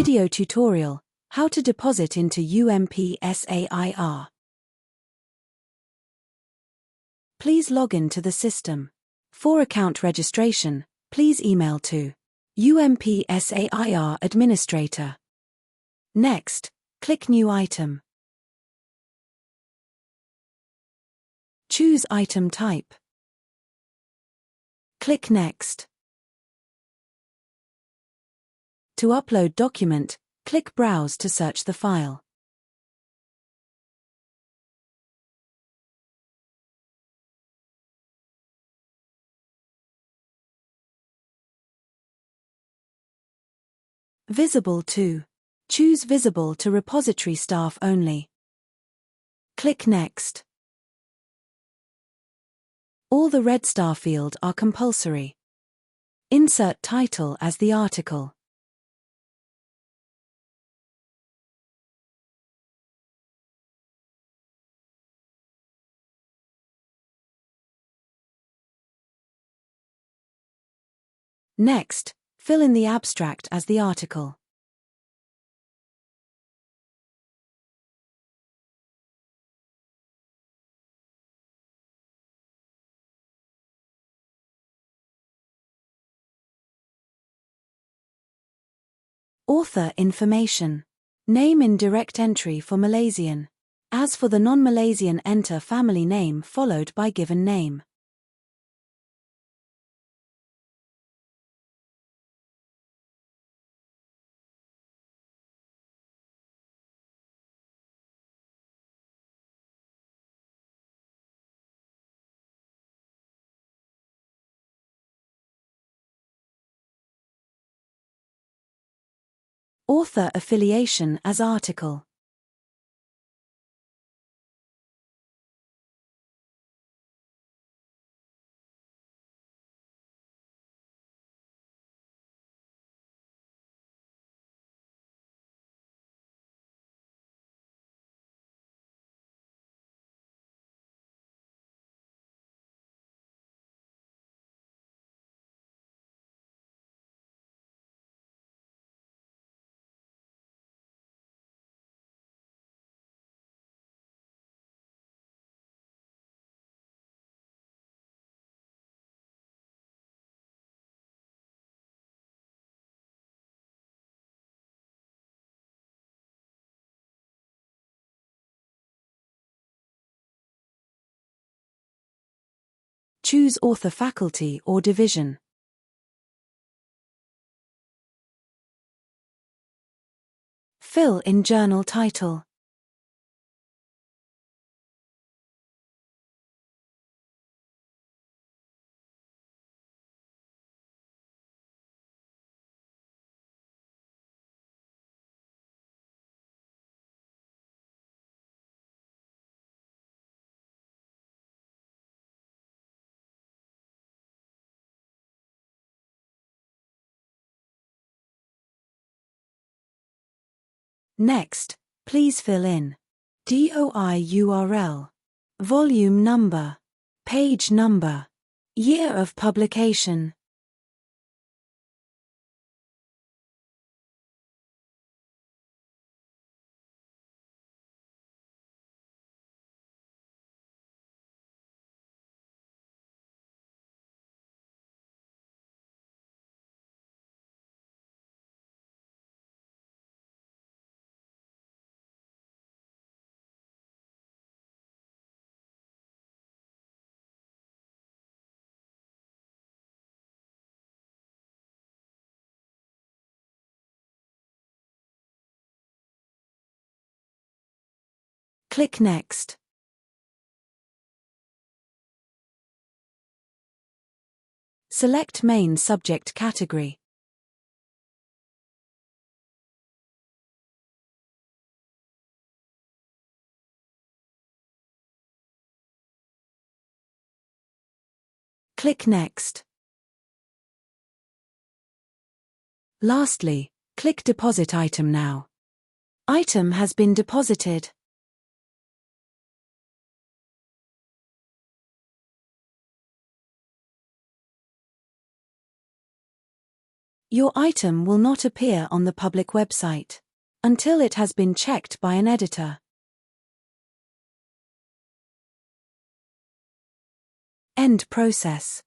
Video tutorial, how to deposit into UMPSA-IR. Please log in to the system. For account registration, please email to UMPSA-IR Administrator. Next, click New Item. Choose Item Type. Click Next. To upload document, click Browse to search the file. Visible to. Choose Visible to Repository Staff Only. Click Next. All the red star fields are compulsory. Insert title as the article. Next, fill in the abstract as the article. Author information. Name in direct entry for Malaysian. As for the non-Malaysian, enter family name followed by given name. Author affiliation as article. Choose author faculty or division. Fill in journal title. Next, please fill in DOI URL, volume number, page number, year of publication. Click Next. Select main subject category. Click Next. Lastly, click Deposit Item now. Item has been deposited. Your item will not appear on the public website until it has been checked by an editor. End process.